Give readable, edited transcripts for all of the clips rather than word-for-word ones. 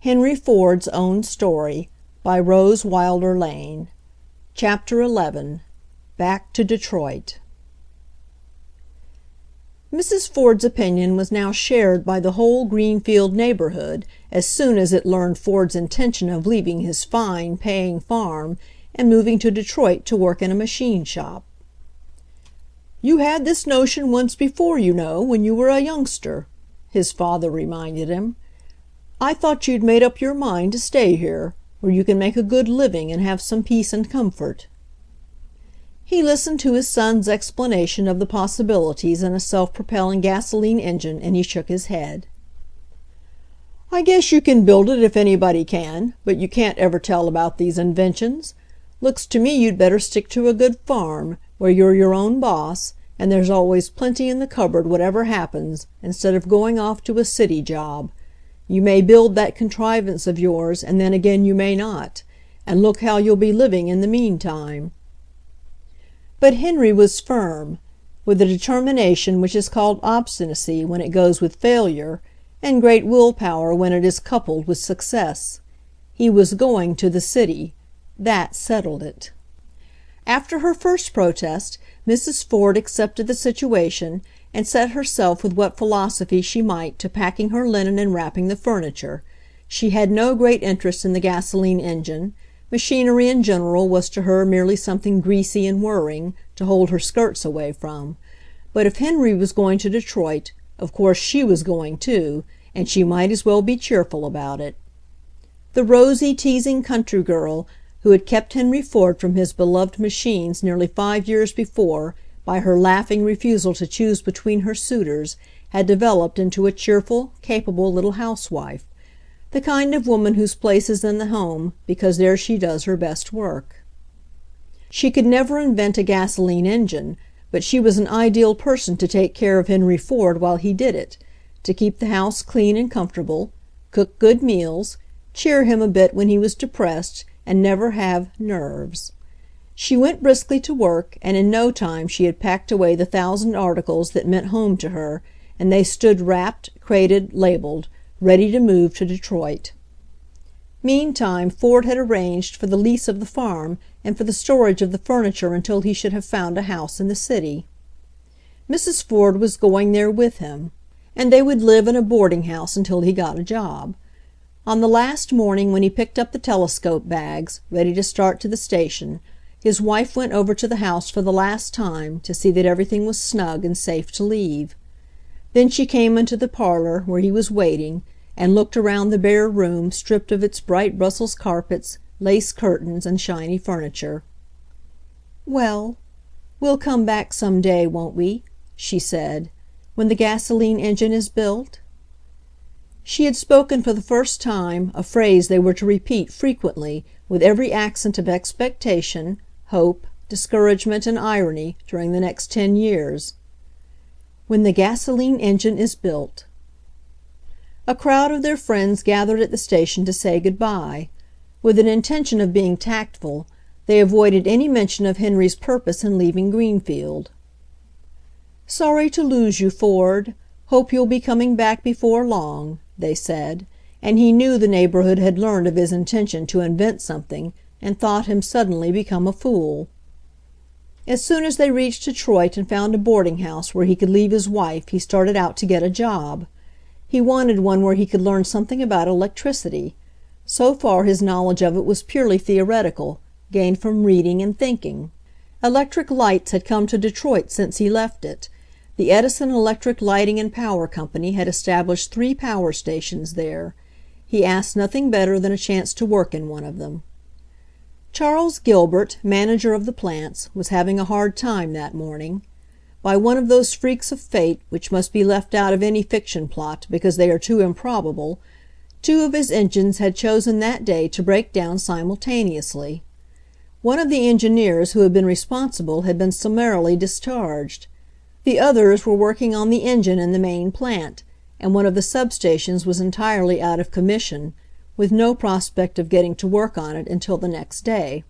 Henry Ford's Own Story by Rose Wilder Lane. Chapter 11. Back to Detroit. Mrs. Ford's opinion was now shared by the whole Greenfield neighborhood as soon as it learned Ford's intention of leaving his fine, paying farm and moving to Detroit to work in a machine shop. "You had this notion once before, you know, when you were a youngster," his father reminded him. "I thought you'd made up your mind to stay here, where you can make a good living and have some peace and comfort." He listened to his son's explanation of the possibilities in a self-propelling gasoline engine, and he shook his head. "I guess you can build it if anybody can, but you can't ever tell about these inventions. Looks to me you'd better stick to a good farm, where you're your own boss, and there's always plenty in the cupboard whatever happens, instead of going off to a city job. You may build that contrivance of yours, and then again you may not, and look how you'll be living in the meantime." But Henry was firm, with a determination which is called obstinacy when it goes with failure, and great willpower when it is coupled with success. He was going to the city. That settled it. After her first protest, Mrs. Ford accepted the situation and set herself with what philosophy she might to packing her linen and wrapping the furniture. She had no great interest in the gasoline engine. Machinery in general was to her merely something greasy and whirring, to hold her skirts away from. But if Henry was going to Detroit, of course she was going too, and she might as well be cheerful about it. The rosy, teasing country girl who had kept Henry Ford from his beloved machines nearly 5 years before by her laughing refusal to choose between her suitors, had developed into a cheerful, capable little housewife, the kind of woman whose place is in the home because there she does her best work. She could never invent a gasoline engine, but she was an ideal person to take care of Henry Ford while he did it, to keep the house clean and comfortable, cook good meals, cheer him a bit when he was depressed, and never have "nerves." She went briskly to work, and in no time she had packed away the 1,000 articles that meant home to her, and they stood wrapped, crated, labeled, ready to move to Detroit. Meantime Ford had arranged for the lease of the farm and for the storage of the furniture until he should have found a house in the city. Mrs. Ford was going there with him, and they would live in a boarding house until he got a job. On the last morning when he picked up the telescope bags, ready to start to the station, his wife went over to the house for the last time to see that everything was snug and safe to leave. Then she came into the parlor, where he was waiting, and looked around the bare room stripped of its bright Brussels carpets, lace curtains, and shiny furniture. "Well, we'll come back some day, won't we?" she said, "when the gasoline engine is built?" She had spoken for the first time a phrase they were to repeat frequently, with every accent of expectation, hope, discouragement, and irony during the next 10 years. "When the gasoline engine is built." A crowd of their friends gathered at the station to say good-bye. With an intention of being tactful, they avoided any mention of Henry's purpose in leaving Greenfield. "Sorry to lose you, Ford. Hope you'll be coming back before long," they said, and he knew the neighborhood had learned of his intention to invent something and thought him suddenly become a fool. As soon as they reached Detroit and found a boarding house where he could leave his wife, he started out to get a job. He wanted one where he could learn something about electricity. So far his knowledge of it was purely theoretical, gained from reading and thinking. Electric lights had come to Detroit since he left it. The Edison Electric Lighting and Power Company had established 3 power stations there. He asked nothing better than a chance to work in one of them. Charles Gilbert, manager of the plants, was having a hard time that morning. By one of those freaks of fate which must be left out of any fiction plot because they are too improbable, 2 of his engines had chosen that day to break down simultaneously. One of the engineers who had been responsible had been summarily discharged. The others were working on the engine in the main plant, and one of the substations was entirely out of commission, with no prospect of getting to work on it until the next day.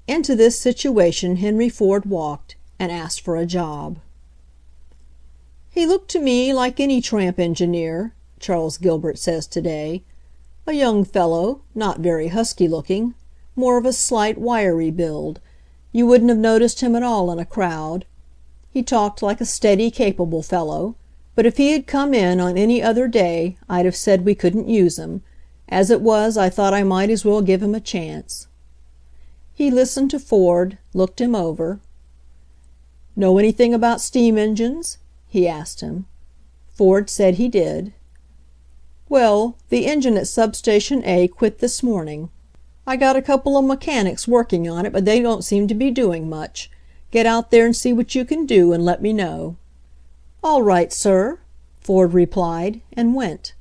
Into this situation Henry Ford walked and asked for a job. "He looked to me like any tramp engineer," Charles Gilbert says today. A young fellow, not very husky-looking, more of a slight, wiry build. You wouldn't have noticed him at all in a crowd. He talked like a steady, capable fellow, but if he had come in on any other day I'd have said we couldn't use him. As it was, I thought I might as well give him a chance. He listened to Ford, looked him over. "Know anything about steam engines?" he asked him. Ford said he did. "Well, the engine at substation A quit this morning. I got a couple of mechanics working on it, but they don't seem to be doing much. Get out there and see what you can do and let me know." "All right, sir," Ford replied, and went.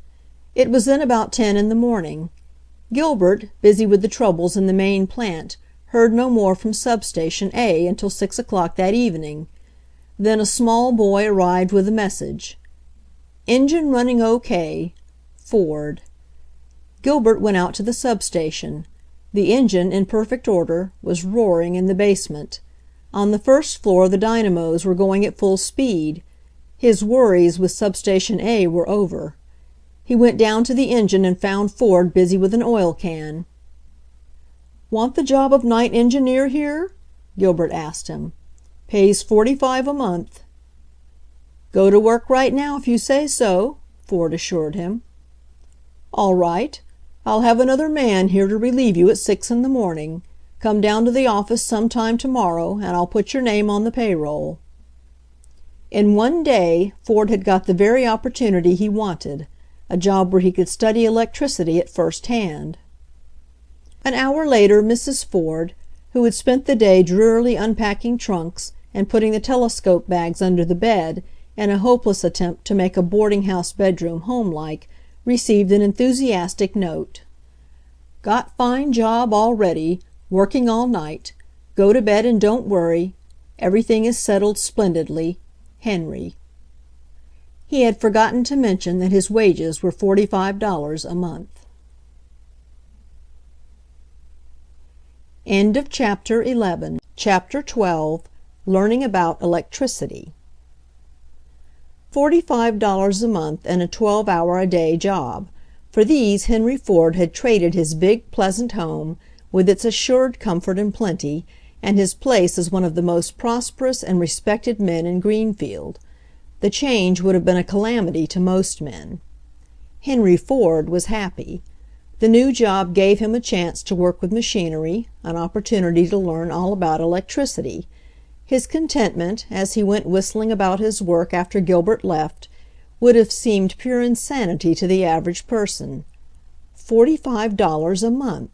It was then about 10 in the morning. Gilbert, busy with the troubles in the main plant, heard no more from substation A until 6 o'clock that evening. Then a small boy arrived with a message. "Engine running OK. Ford." Gilbert went out to the substation. The engine, in perfect order, was roaring in the basement. On the first floor the dynamos were going at full speed. His worries with substation A were over. He went down to the engine and found Ford busy with an oil can. "Want the job of night engineer here?" Gilbert asked him. "Pays $45 a month." "Go to work right now if you say so," Ford assured him. "All right. I'll have another man here to relieve you at 6 in the morning. Come down to the office sometime tomorrow and I'll put your name on the payroll." In one day Ford had got the very opportunity he wanted, a job where he could study electricity at first hand. An hour later Mrs. Ford, who had spent the day drearily unpacking trunks and putting the telescope bags under the bed in a hopeless attempt to make a boarding-house bedroom homelike, received an enthusiastic note. "Got fine job all ready. Working all night. Go to bed and don't worry. Everything is settled splendidly. Henry." He had forgotten to mention that his wages were $45 a month. End of Chapter 11. Chapter 12. Learning about Electricity. $45 a month and a 12-hour-a-day job. For these Henry Ford had traded his big, pleasant home, with its assured comfort and plenty, and his place as one of the most prosperous and respected men in Greenfield. The change would have been a calamity to most men. Henry Ford was happy. The new job gave him a chance to work with machinery, an opportunity to learn all about electricity. His contentment, as he went whistling about his work after Gilbert left, would have seemed pure insanity to the average person. $45 a month!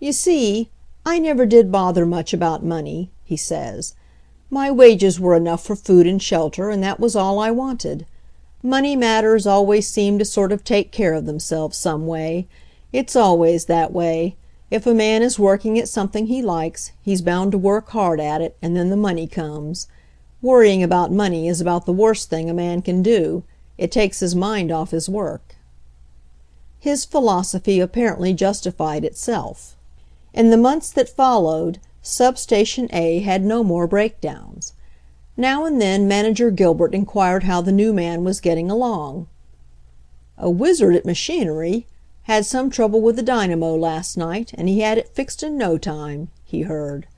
"You see, I never did bother much about money," he says. "My wages were enough for food and shelter, and that was all I wanted. Money matters always seem to sort of take care of themselves some way. It's always that way. If a man is working at something he likes, he's bound to work hard at it, and then the money comes. Worrying about money is about the worst thing a man can do. It takes his mind off his work." His philosophy apparently justified itself. In the months that followed, substation A had no more breakdowns. Now and then Manager Gilbert inquired how the new man was getting along. "A wizard at machinery. Had some trouble with the dynamo last night, and he had it fixed in no time," he heard.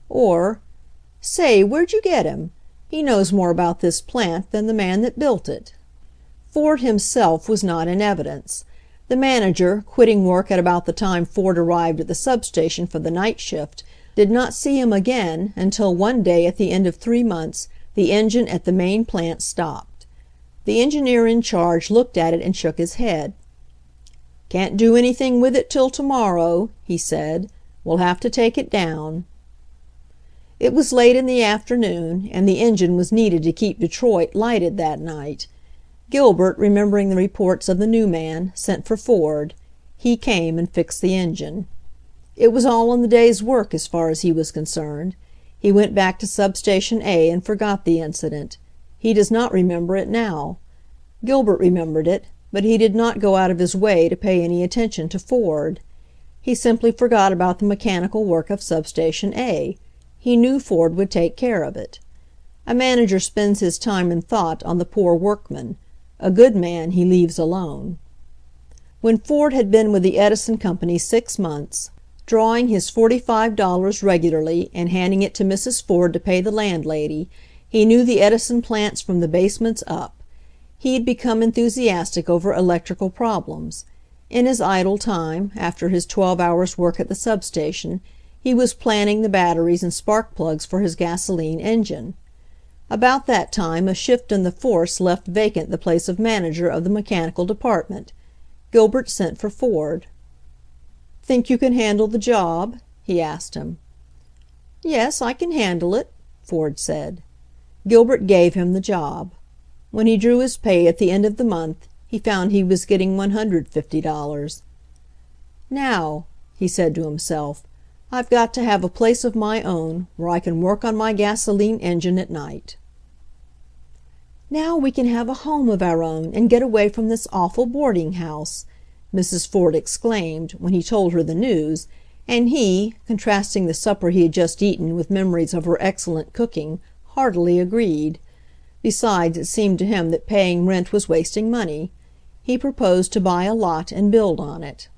Or, "Say, where'd you get him? He knows more about this plant than the man that built it." Ford himself was not in evidence. The manager, quitting work at about the time Ford arrived at the substation for the night shift, did not see him again until one day at the end of 3 months the engine at the main plant stopped. The engineer in charge looked at it and shook his head. "Can't do anything with it till tomorrow," he said. "We'll have to take it down." It was late in the afternoon, and the engine was needed to keep Detroit lighted that night. Gilbert, remembering the reports of the new man, sent for Ford. He came and fixed the engine. It was all in the day's work as far as he was concerned. He went back to substation A and forgot the incident. He does not remember it now. Gilbert remembered it, but he did not go out of his way to pay any attention to Ford. He simply forgot about the mechanical work of substation A. He knew Ford would take care of it. A manager spends his time and thought on the poor workman. A good man he leaves alone. When Ford had been with the Edison Company 6 months, drawing his $45 regularly and handing it to Mrs. Ford to pay the landlady, he knew the Edison plants from the basements up. He had become enthusiastic over electrical problems. In his idle time, after his 12 hours' work at the substation, he was planning the batteries and spark plugs for his gasoline engine. About that time a shift in the force left vacant the place of manager of the mechanical department. Gilbert sent for Ford. "Think you can handle the job?" he asked him. "Yes, I can handle it," Ford said. Gilbert gave him the job. When he drew his pay at the end of the month, he found he was getting $150. "Now," he said to himself, "I've got to have a place of my own, where I can work on my gasoline engine at night." "Now we can have a home of our own and get away from this awful boarding house," Mrs. Ford exclaimed, when he told her the news, and he, contrasting the supper he had just eaten with memories of her excellent cooking, heartily agreed. Besides, it seemed to him that paying rent was wasting money. He proposed to buy a lot and build on it.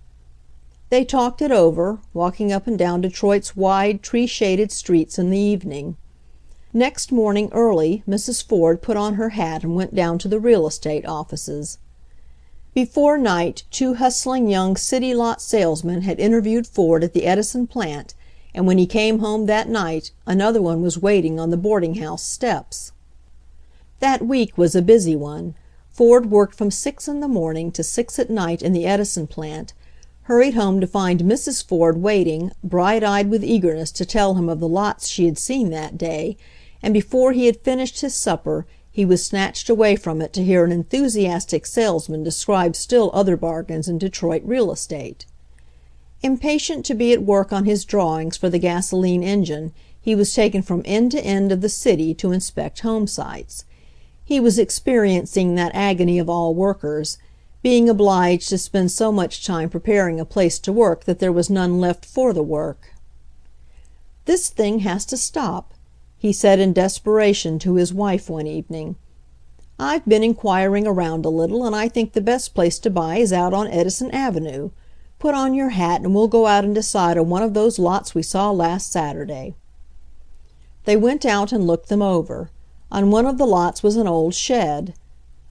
They talked it over, walking up and down Detroit's wide, tree-shaded streets in the evening. Next morning early Mrs. Ford put on her hat and went down to the real estate offices. Before night 2 hustling young city lot salesmen had interviewed Ford at the Edison plant, and when he came home that night another one was waiting on the boarding house steps. That week was a busy one. Ford worked from 6 in the morning to 6 at night in the Edison plant, hurried home to find Mrs. Ford waiting, bright-eyed with eagerness to tell him of the lots she had seen that day, and before he had finished his supper he was snatched away from it to hear an enthusiastic salesman describe still other bargains in Detroit real estate. Impatient to be at work on his drawings for the gasoline engine, he was taken from end to end of the city to inspect home sites. He was experiencing that agony of all workers, being obliged to spend so much time preparing a place to work that there was none left for the work. "This thing has to stop," he said in desperation to his wife one evening. "I've been inquiring around a little, and I think the best place to buy is out on Edison Avenue. Put on your hat and we'll go out and decide on one of those lots we saw last Saturday." They went out and looked them over. On one of the lots was an old shed.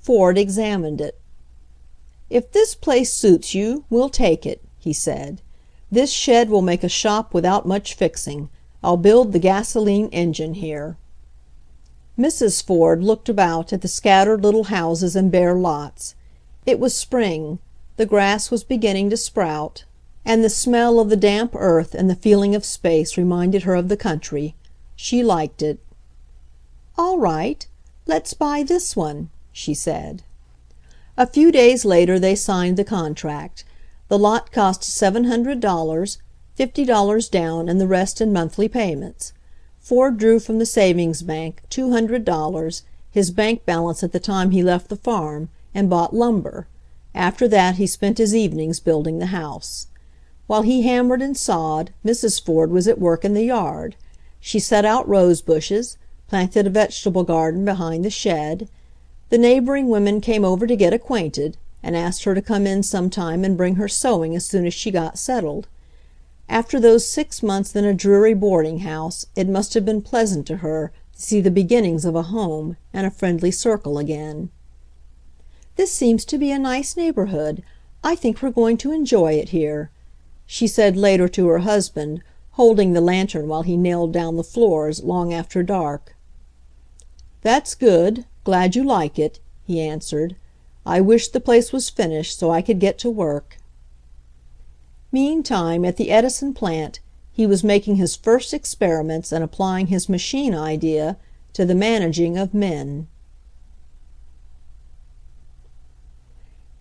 Ford examined it. "If this place suits you, we'll take it," he said. "This shed will make a shop without much fixing. I'll build the gasoline engine here." Mrs. Ford looked about at the scattered little houses and bare lots. It was spring. The grass was beginning to sprout, and the smell of the damp earth and the feeling of space reminded her of the country. She liked it. "All right, let's buy this one," she said. A few days later they signed the contract. The lot cost $700, $50 down and the rest in monthly payments. Ford drew from the savings bank $200, his bank balance at the time he left the farm, and bought lumber. After that he spent his evenings building the house. While he hammered and sawed, Mrs. Ford was at work in the yard. She set out rose bushes, planted a vegetable garden behind the shed. The neighboring women came over to get acquainted, and asked her to come in sometime and bring her sewing as soon as she got settled. After those 6 months in a dreary boarding house, it must have been pleasant to her to see the beginnings of a home and a friendly circle again. "This seems to be a nice neighborhood. I think we're going to enjoy it here," she said later to her husband, holding the lantern while he nailed down the floors long after dark. "That's good. Glad you like it," he answered. "I wish the place was finished so I could get to work." Meantime, at the Edison plant, he was making his first experiments and applying his machine idea to the managing of men.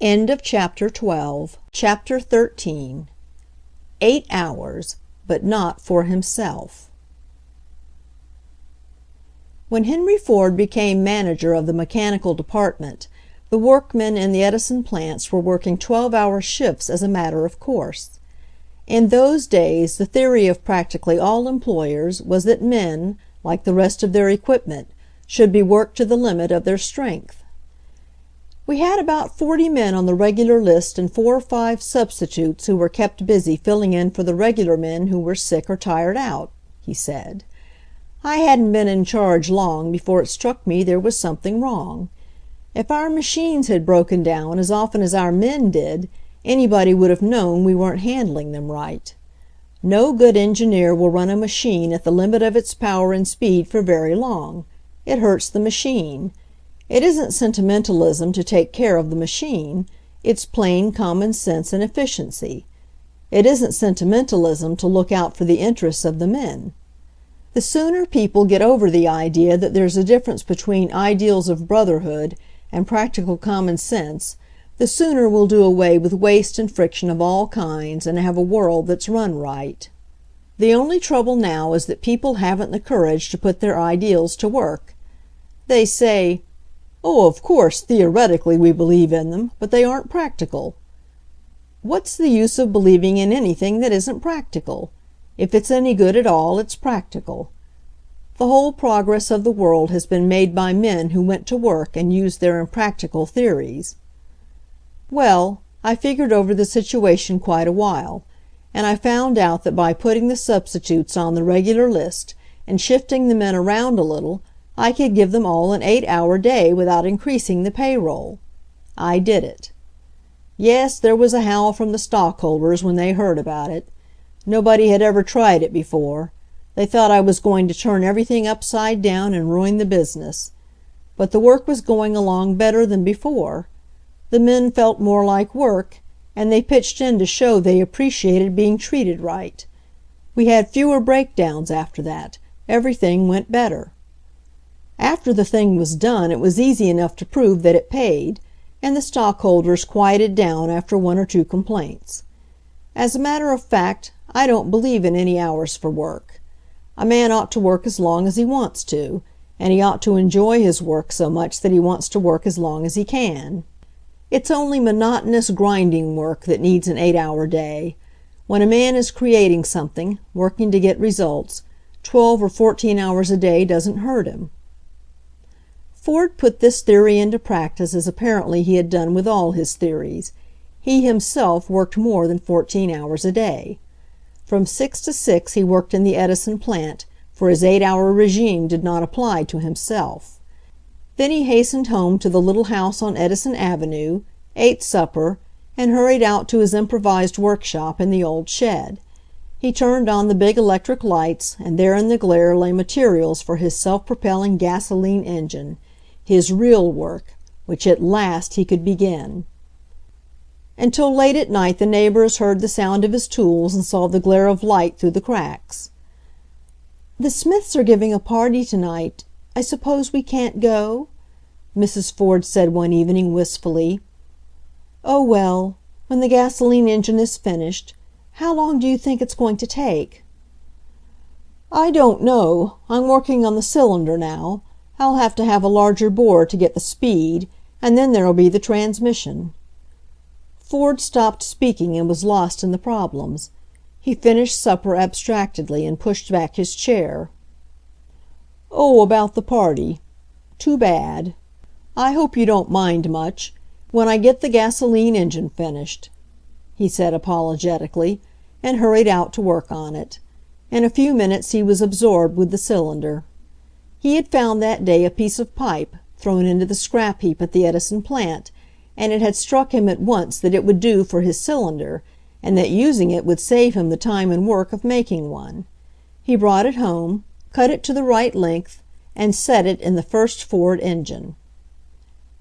End of Chapter 12. Chapter 13. 8 hours, but not for himself. When Henry Ford became manager of the mechanical department, the workmen in the Edison plants were working 12-hour shifts as a matter of course. In those days the theory of practically all employers was that men, like the rest of their equipment, should be worked to the limit of their strength. We had about 40 men on the regular list and 4 or 5 substitutes who were kept busy filling in for the regular men who were sick or tired out," he said. "I hadn't been in charge long before it struck me there was something wrong. If our machines had broken down as often as our men did, anybody would have known we weren't handling them right. No good engineer will run a machine at the limit of its power and speed for very long. It hurts the machine. It isn't sentimentalism to take care of the machine. It's plain common sense and efficiency. It isn't sentimentalism to look out for the interests of the men. The sooner people get over the idea that there's a difference between ideals of brotherhood and practical common sense, the sooner we'll do away with waste and friction of all kinds and have a world that's run right. The only trouble now is that people haven't the courage to put their ideals to work. They say, 'Oh, of course, theoretically we believe in them, but they aren't practical.' What's the use of believing in anything that isn't practical? If it's any good at all, it's practical. The whole progress of the world has been made by men who went to work and used their impractical theories. Well, I figured over the situation quite a while, and I found out that by putting the substitutes on the regular list and shifting the men around a little, I could give them all an 8-hour day without increasing the payroll. I did it. Yes, there was a howl from the stockholders when they heard about it. Nobody had ever tried it before. They thought I was going to turn everything upside down and ruin the business. But the work was going along better than before. The men felt more like work, and they pitched in to show they appreciated being treated right. We had fewer breakdowns after that. Everything went better. After the thing was done, it was easy enough to prove that it paid, and the stockholders quieted down after 1 or 2 complaints. As a matter of fact, I don't believe in any hours for work. A man ought to work as long as he wants to, and he ought to enjoy his work so much that he wants to work as long as he can. It's only monotonous, grinding work that needs an 8-hour day. When a man is creating something, working to get results, 12 or 14 hours a day doesn't hurt him." Ford put this theory into practice as apparently he had done with all his theories. He himself worked more than 14 hours a day. From 6 to 6 he worked in the Edison plant, for his 8-hour regime did not apply to himself. Then he hastened home to the little house on Edison Avenue, ate supper, and hurried out to his improvised workshop in the old shed. He turned on the big electric lights, and there in the glare lay materials for his self-propelling gasoline engine, his real work, which at last he could begin. Until late at night the neighbors heard the sound of his tools and saw the glare of light through the cracks. "The Smiths are giving a party tonight. I suppose we can't go?" Mrs. Ford said one evening wistfully. "Oh, well, when the gasoline engine is finished. How long do you think it's going to take?" "I don't know. I'm working on the cylinder now. I'll have to have a larger bore to get the speed, and then there'll be the transmission." Ford stopped speaking and was lost in the problems. He finished supper abstractedly and pushed back his chair. "Oh, about the party. Too bad. I hope you don't mind much. When I get the gasoline engine finished," he said apologetically, and hurried out to work on it. In a few minutes he was absorbed with the cylinder. He had found that day a piece of pipe, thrown into the scrap heap at the Edison plant, and it had struck him at once that it would do for his cylinder, and that using it would save him the time and work of making one. He brought it home, cut it to the right length, and set it in the first Ford engine.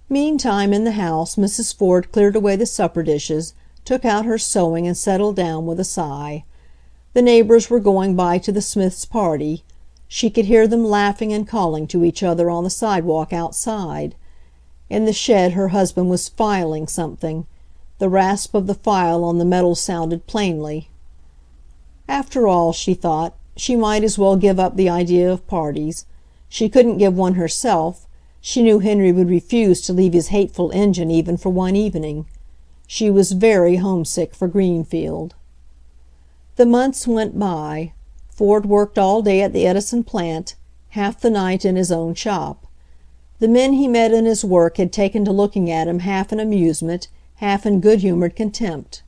Meantime, in the house, Mrs. Ford cleared away the supper dishes, took out her sewing, and settled down with a sigh. The neighbors were going by to the Smiths' party. She could hear them laughing and calling to each other on the sidewalk outside. In the shed her husband was filing something. The rasp of the file on the metal sounded plainly. After all, she thought, she might as well give up the idea of parties. She couldn't give one herself. She knew Henry would refuse to leave his hateful engine even for one evening. She was very homesick for Greenfield. The months went by. Ford worked all day at the Edison plant, half the night in his own shop. The men he met in his work had taken to looking at him half in amusement, half in good-humored contempt.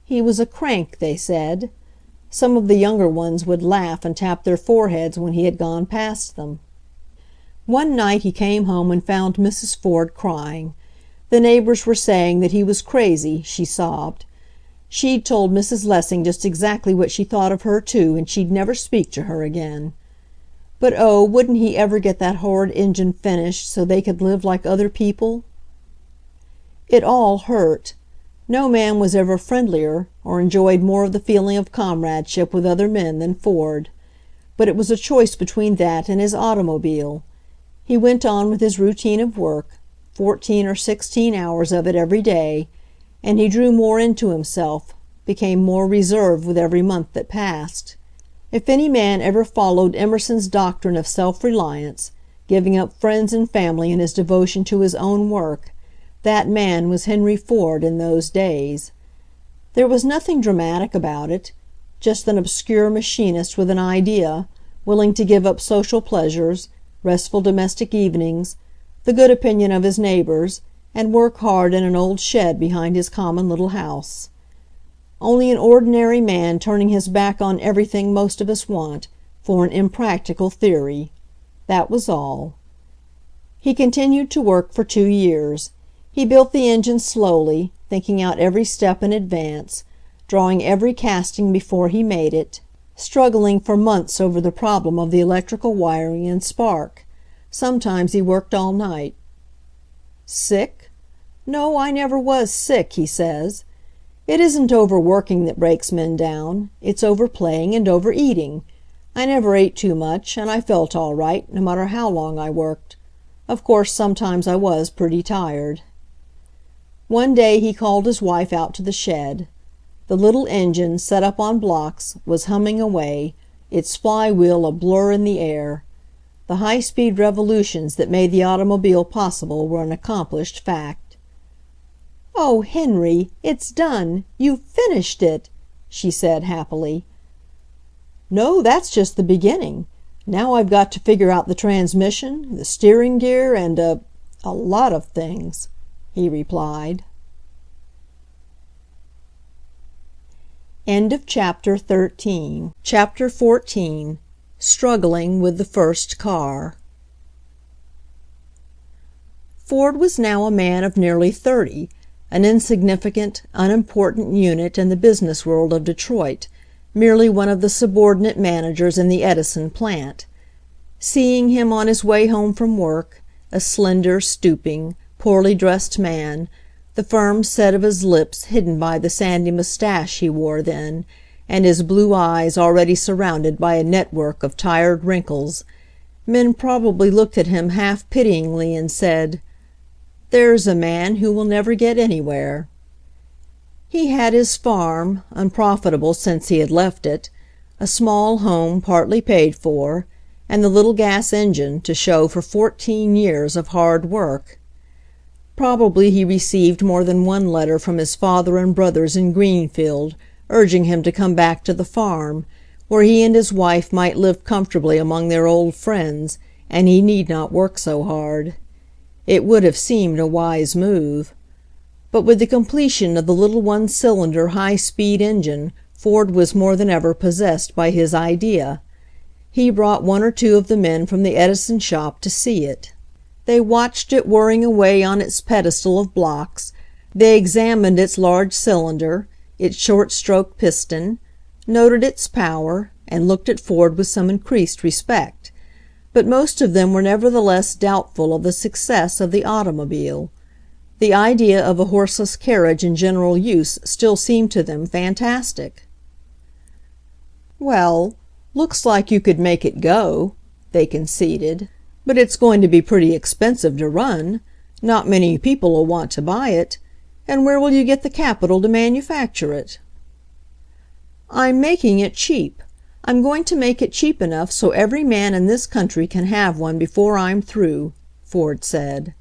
He was a crank, they said. Some of the younger ones would laugh and tap their foreheads when he had gone past them. One night he came home and found Mrs. Ford crying. The neighbors were saying that he was crazy, she sobbed. She'd told Mrs. Lessing just exactly what she thought of her, too, and she'd never speak to her again. But oh, wouldn't he ever get that horrid engine finished so they could live like other people? It all hurt. No man was ever friendlier, or enjoyed more of the feeling of comradeship with other men than Ford. But it was a choice between that and his automobile. He went on with his routine of work, 14 or 16 hours of it every day, and he drew more into himself, became more reserved with every month that passed. If any man ever followed Emerson's doctrine of self-reliance, giving up friends and family in his devotion to his own work, that man was Henry Ford in those days. There was nothing dramatic about it, just an obscure machinist with an idea, willing to give up social pleasures, restful domestic evenings, the good opinion of his neighbors, and work hard in an old shed behind his common little house. Only an ordinary man turning his back on everything most of us want, for an impractical theory. That was all. He continued to work for 2 years. He built the engine slowly, thinking out every step in advance, drawing every casting before he made it, struggling for months over the problem of the electrical wiring and spark. Sometimes he worked all night. Sick? No, I never was sick, he says. It isn't overworking that breaks men down. It's overplaying and overeating. I never ate too much, and I felt all right, no matter how long I worked. Of course, sometimes I was pretty tired. One day he called his wife out to the shed. The little engine, set up on blocks, was humming away, its flywheel a blur in the air. The high-speed revolutions that made the automobile possible were an accomplished fact. "Oh, Henry, it's done! You've finished it!" she said happily. "No, that's just the beginning. Now I've got to figure out the transmission, the steering gear, and a lot of things," he replied. End of Chapter 13. Chapter 14. Struggling with the First Car. Ford was now a man of nearly 30, an insignificant, unimportant unit in the business world of Detroit, merely one of the subordinate managers in the Edison plant. Seeing him on his way home from work, a slender, stooping, poorly dressed man, the firm set of his lips hidden by the sandy mustache he wore then, and his blue eyes already surrounded by a network of tired wrinkles, men probably looked at him half pityingly and said, "There's a man who will never get anywhere." He had his farm, unprofitable since he had left it, a small home partly paid for, and the little gas engine to show for 14 years of hard work. Probably he received more than one letter from his father and brothers in Greenfield, urging him to come back to the farm, where he and his wife might live comfortably among their old friends, and he need not work so hard. It would have seemed a wise move. But with the completion of the little one-cylinder high-speed engine, Ford was more than ever possessed by his idea. He brought 1 or 2 of the men from the Edison shop to see it. They watched it whirring away on its pedestal of blocks. They examined its large cylinder, its short-stroke piston, noted its power, and looked at Ford with some increased respect. But most of them were nevertheless doubtful of the success of the automobile. The idea of a horseless carriage in general use still seemed to them fantastic. "Well, looks like you could make it go," they conceded. "But it's going to be pretty expensive to run. Not many people will want to buy it. And where will you get the capital to manufacture it?" "I'm making it cheap. I'm going to make it cheap enough so every man in this country can have one before I'm through," Ford said.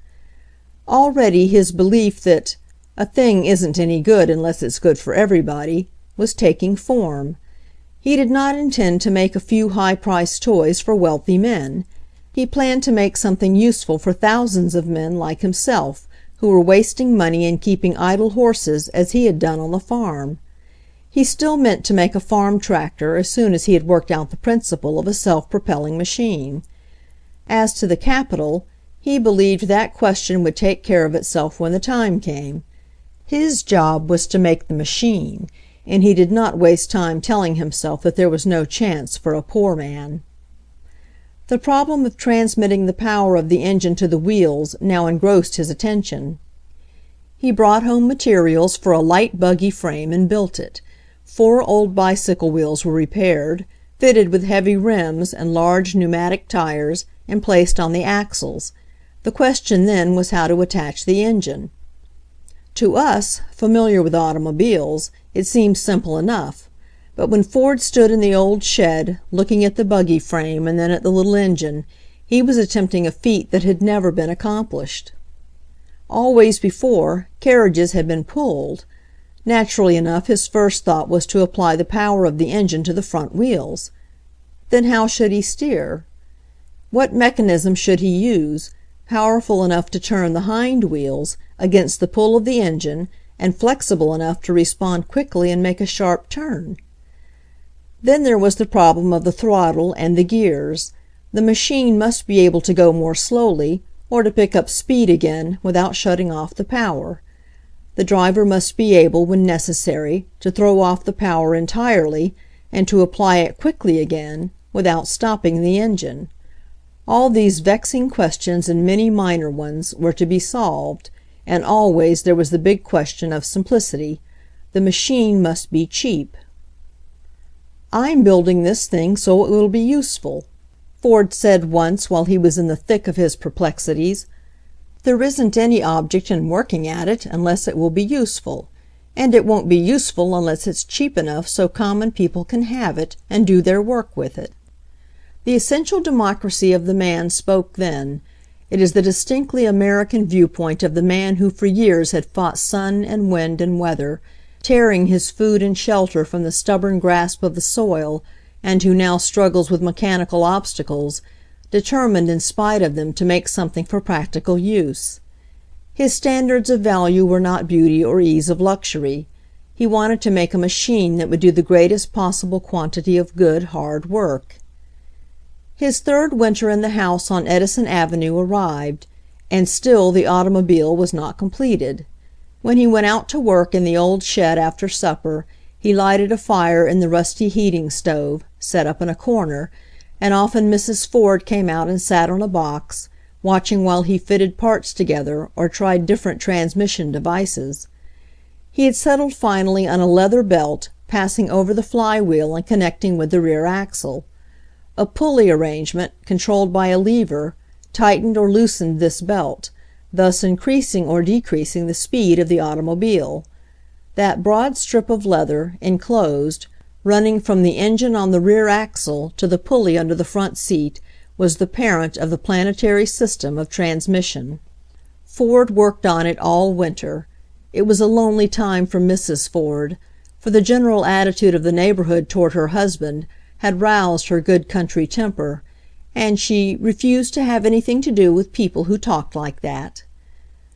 Already his belief that "a thing isn't any good unless it's good for everybody" was taking form. He did not intend to make a few high-priced toys for wealthy men. He planned to make something useful for thousands of men like himself who were wasting money in keeping idle horses as he had done on the farm. He still meant to make a farm tractor as soon as he had worked out the principle of a self-propelling machine. As to the capital, he believed that question would take care of itself when the time came. His job was to make the machine, and he did not waste time telling himself that there was no chance for a poor man. The problem of transmitting the power of the engine to the wheels now engrossed his attention. He brought home materials for a light buggy frame and built it. 4 old bicycle wheels were repaired, fitted with heavy rims and large pneumatic tires, and placed on the axles. The question then was how to attach the engine. To us, familiar with automobiles, it seemed simple enough, but when Ford stood in the old shed, looking at the buggy frame and then at the little engine, he was attempting a feat that had never been accomplished. Always before, carriages had been pulled. Naturally enough, his first thought was to apply the power of the engine to the front wheels. Then how should he steer? What mechanism should he use, powerful enough to turn the hind wheels against the pull of the engine and flexible enough to respond quickly and make a sharp turn? Then there was the problem of the throttle and the gears. The machine must be able to go more slowly, or to pick up speed again without shutting off the power. The driver must be able, when necessary, to throw off the power entirely and to apply it quickly again without stopping the engine. All these vexing questions and many minor ones were to be solved, and always there was the big question of simplicity. The machine must be cheap. "I'm building this thing so it will be useful," Ford said once while he was in the thick of his perplexities. "There isn't any object in working at it unless it will be useful, and it won't be useful unless it's cheap enough so common people can have it and do their work with it." The essential democracy of the man spoke then. It is the distinctly American viewpoint of the man who for years had fought sun and wind and weather, tearing his food and shelter from the stubborn grasp of the soil, and who now struggles with mechanical obstacles, determined in spite of them to make something for practical use. His standards of value were not beauty or ease of luxury. He wanted to make a machine that would do the greatest possible quantity of good, hard work. His third winter in the house on Edison Avenue arrived, and still the automobile was not completed. When he went out to work in the old shed after supper, he lighted a fire in the rusty heating stove, set up in a corner, and often Mrs. Ford came out and sat on a box, watching while he fitted parts together or tried different transmission devices. He had settled finally on a leather belt passing over the flywheel and connecting with the rear axle. A pulley arrangement, controlled by a lever, tightened or loosened this belt, thus increasing or decreasing the speed of the automobile. That broad strip of leather, enclosed, running from the engine on the rear axle to the pulley under the front seat, was the parent of the planetary system of transmission. Ford worked on it all winter. It was a lonely time for Mrs. Ford, for the general attitude of the neighborhood toward her husband had roused her good country temper, and she refused to have anything to do with people who talked like that.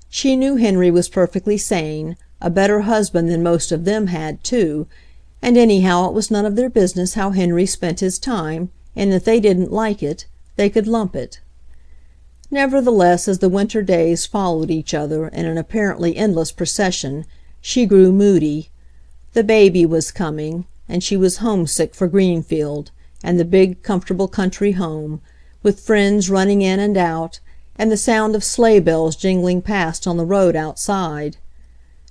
She knew Henry was perfectly sane, a better husband than most of them had, too, and anyhow it was none of their business how Henry spent his time, and if they didn't like it, they could lump it. Nevertheless, as the winter days followed each other in an apparently endless procession, she grew moody. The baby was coming, and she was homesick for Greenfield and the big, comfortable country home, with friends running in and out, and the sound of sleigh bells jingling past on the road outside.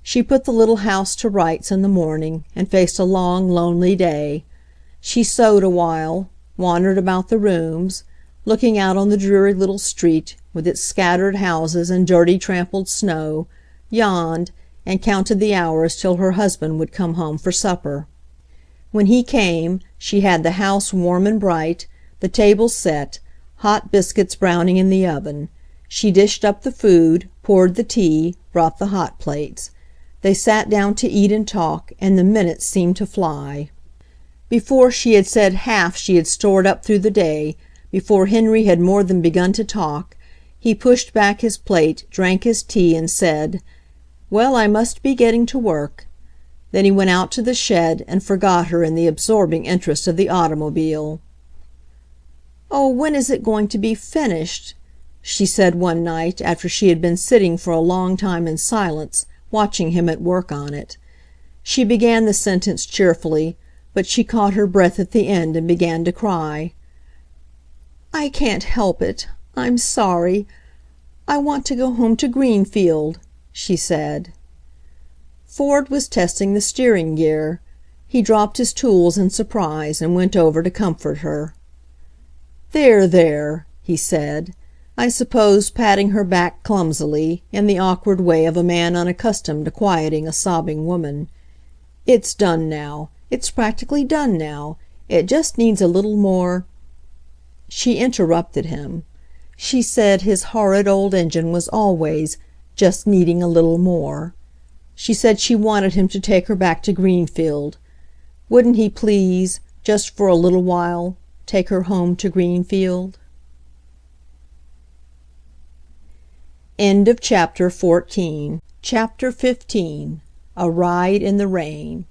She put the little house to rights in the morning and faced a long, lonely day. She sewed a while, wandered about the rooms, looking out on the dreary little street with its scattered houses and dirty trampled snow, yawned, and counted the hours till her husband would come home for supper. When he came, she had the house warm and bright, the table set, hot biscuits browning in the oven. She dished up the food, poured the tea, brought the hot plates. They sat down to eat and talk, and the minutes seemed to fly. Before she had said half she had stored up through the day, Before Henry had more than begun to talk, he pushed back his plate, drank his tea, and said, "Well, I must be getting to work." Then he went out to the shed and forgot her in the absorbing interest of the automobile. "Oh, when is it going to be finished?" she said one night after she had been sitting for a long time in silence, watching him at work on it. She began the sentence cheerfully, but she caught her breath at the end and began to cry. "I can't help it. I'm sorry. I want to go home to Greenfield," she said. Ford was testing the steering gear. He dropped his tools in surprise and went over to comfort her. "There, there," he said, I suppose patting her back clumsily, in the awkward way of a man unaccustomed to quieting a sobbing woman. "It's done now. It's practically done now. It just needs a little more—" She interrupted him. She said his horrid old engine was always "just needing a little more." She said she wanted him to take her back to Greenfield. Wouldn't he please, just for a little while, take her home to Greenfield? End of chapter 14. Chapter 15. A Ride in the Rain.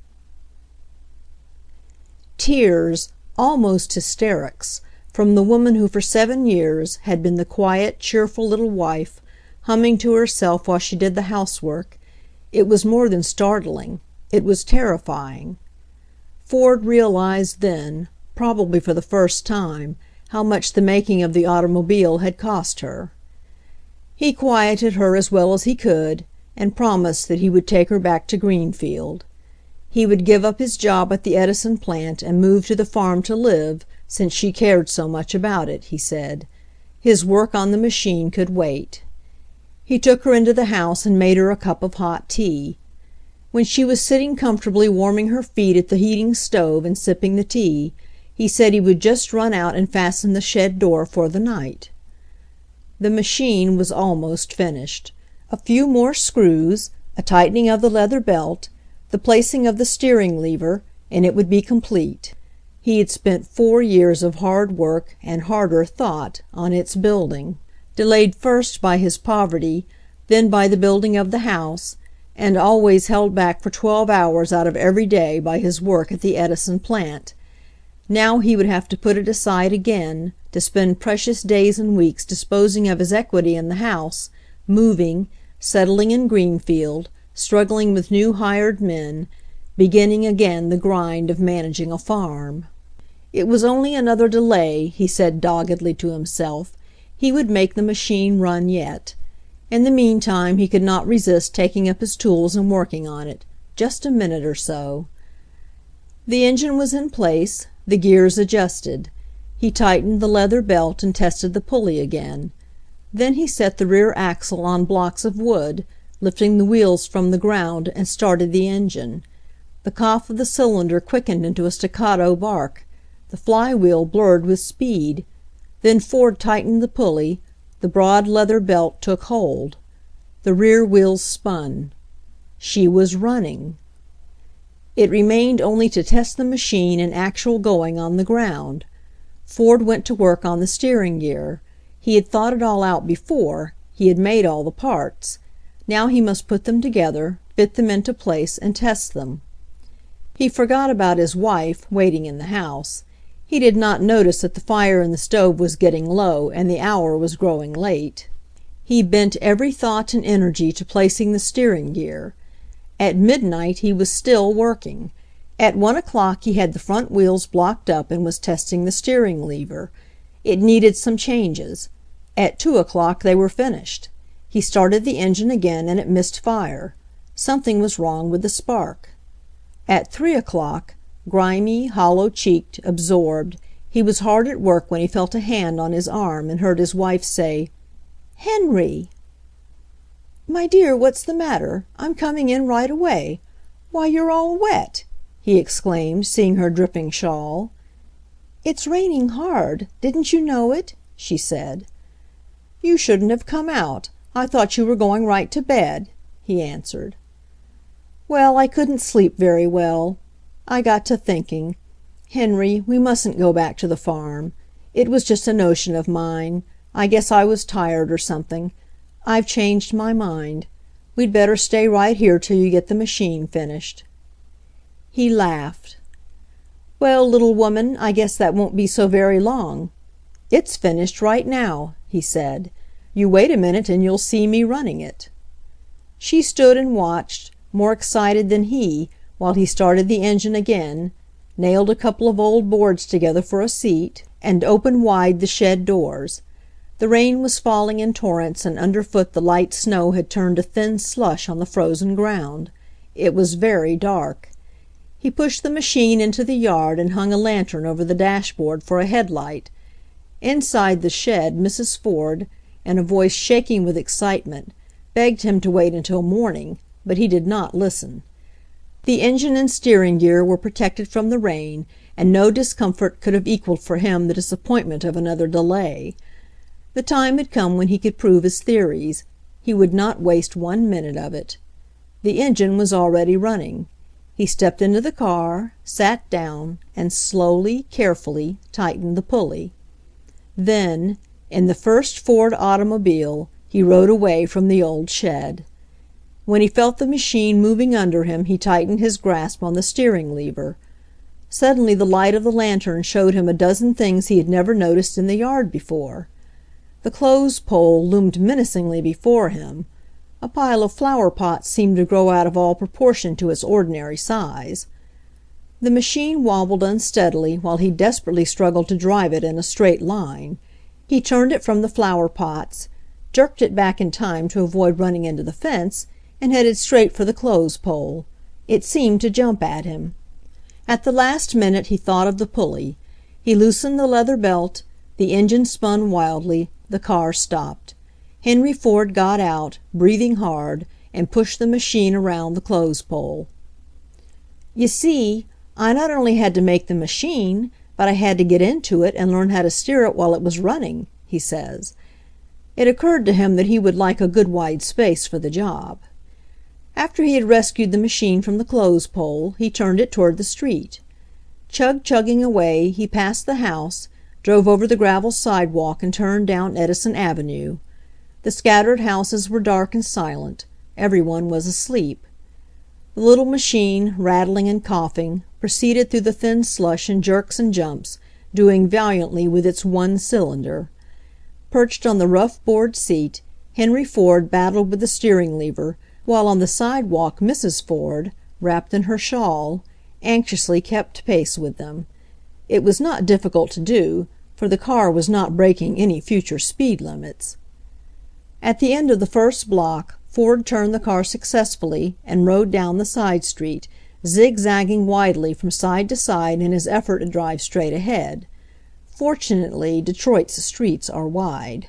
Tears, almost hysterics, from the woman who for 7 years had been the quiet, cheerful little wife, humming to herself while she did the housework. It was more than startling. It was terrifying. Ford realized then, probably for the first time, how much the making of the automobile had cost her. He quieted her as well as he could, and promised that he would take her back to Greenfield. He would give up his job at the Edison plant and move to the farm to live, since she cared so much about it, he said. His work on the machine could wait. He took her into the house and made her a cup of hot tea. When she was sitting comfortably warming her feet at the heating stove and sipping the tea, he said he would just run out and fasten the shed door for the night. The machine was almost finished. A few more screws, a tightening of the leather belt, the placing of the steering lever, and it would be complete. He had spent 4 years of hard work and harder thought on its building, delayed first by his poverty, then by the building of the house, and always held back for 12 hours out of every day by his work at the Edison plant. Now he would have to put it aside again, to spend precious days and weeks disposing of his equity in the house, moving, settling in Greenfield, struggling with new hired men, beginning again the grind of managing a farm. It was only another delay, he said doggedly to himself. He would make the machine run yet. In the meantime he could not resist taking up his tools and working on it, just a minute or so. The engine was in place, the gears adjusted. He tightened the leather belt and tested the pulley again. Then he set the rear axle on blocks of wood, lifting the wheels from the ground, and started the engine. The cough of the cylinder quickened into a staccato bark. The flywheel blurred with speed. Then Ford tightened the pulley. The broad leather belt took hold. The rear wheels spun. She was running. It remained only to test the machine in actual going on the ground. Ford went to work on the steering gear. He had thought it all out before. He had made all the parts. Now he must put them together, fit them into place, and test them. He forgot about his wife, waiting in the house. He did not notice that the fire in the stove was getting low and the hour was growing late. He bent every thought and energy to placing the steering gear. At midnight he was still working. At 1 o'clock he had the front wheels blocked up and was testing the steering lever. It needed some changes. At 2 o'clock they were finished. He started the engine again and it missed fire. Something was wrong with the spark. At 3 o'clock, grimy, hollow-cheeked, absorbed, he was hard at work when he felt a hand on his arm and heard his wife say, "Henry!" "My dear, what's the matter? I'm coming in right away. Why, you're all wet!" he exclaimed, seeing her dripping shawl. "It's raining hard. Didn't you know it?" she said. "You shouldn't have come out. I thought you were going right to bed," he answered. "Well, I couldn't sleep very well. I got to thinking. Henry, we mustn't go back to the farm. It was just a notion of mine. I guess I was tired or something. I've changed my mind. We'd better stay right here till you get the machine finished." He laughed. "Well, little woman, I guess that won't be so very long. It's finished right now," he said. "You wait a minute and you'll see me running it." She stood and watched, more excited than he, while he started the engine again, nailed a couple of old boards together for a seat, and opened wide the shed doors. The rain was falling in torrents, and underfoot the light snow had turned to thin slush on the frozen ground. It was very dark. He pushed the machine into the yard and hung a lantern over the dashboard for a headlight. Inside the shed Mrs. Ford, in a voice shaking with excitement, begged him to wait until morning, but he did not listen. The engine and steering gear were protected from the rain, and no discomfort could have equaled for him the disappointment of another delay. The time had come when he could prove his theories. He would not waste 1 minute of it. The engine was already running. He stepped into the car, sat down, and slowly, carefully tightened the pulley. Then, in the first Ford automobile, he rode away from the old shed. When he felt the machine moving under him, he tightened his grasp on the steering lever. Suddenly the light of the lantern showed him a dozen things he had never noticed in the yard before. The clothes pole loomed menacingly before him. A pile of flower pots seemed to grow out of all proportion to its ordinary size. The machine wobbled unsteadily while he desperately struggled to drive it in a straight line. He turned it from the flower pots, jerked it back in time to avoid running into the fence, and headed straight for the clothes pole. It seemed to jump at him. At the last minute he thought of the pulley. He loosened the leather belt, the engine spun wildly, the car stopped. Henry Ford got out, breathing hard, and pushed the machine around the clothes pole. "You see, I not only had to make the machine, but I had to get into it and learn how to steer it while it was running," he says. It occurred to him that he would like a good wide space for the job. After he had rescued the machine from the clothes pole, he turned it toward the street. Chugging away, he passed the house, drove over the gravel sidewalk and turned down Edison Avenue. The scattered houses were dark and silent. Everyone was asleep. The little machine, rattling and coughing, proceeded through the thin slush in jerks and jumps, doing valiantly with its one cylinder. Perched on the rough board seat, Henry Ford battled with the steering lever, while on the sidewalk Mrs. Ford, wrapped in her shawl, anxiously kept pace with them. It was not difficult to do, for the car was not breaking any future speed limits. At the end of the first block, Ford turned the car successfully and rode down the side street, zigzagging widely from side to side in his effort to drive straight ahead. Fortunately, Detroit's streets are wide.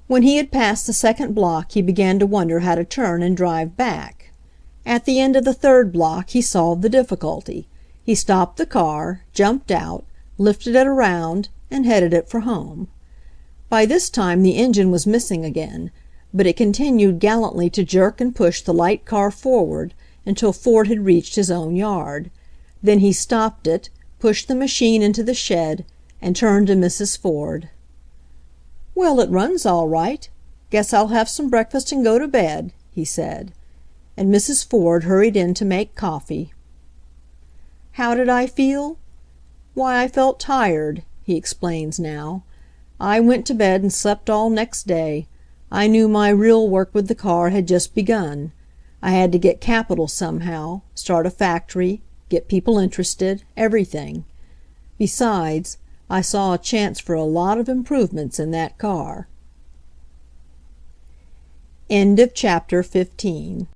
When he had passed the second block he began to wonder how to turn and drive back. At the end of the third block he solved the difficulty. He stopped the car, jumped out, lifted it around, and headed it for home. By this time the engine was missing again, but it continued gallantly to jerk and push the light car forward until Ford had reached his own yard. Then he stopped it, pushed the machine into the shed, and turned to Mrs. Ford. "Well, it runs all right. Guess I'll have some breakfast and go to bed," he said. And Mrs. Ford hurried in to make coffee. How did I feel? Why, I felt tired, he explains now. I went to bed and slept all next day. I knew my real work with the car had just begun. I had to get capital somehow, start a factory, get people interested, everything. Besides, I saw a chance for a lot of improvements in that car. End of chapter 15.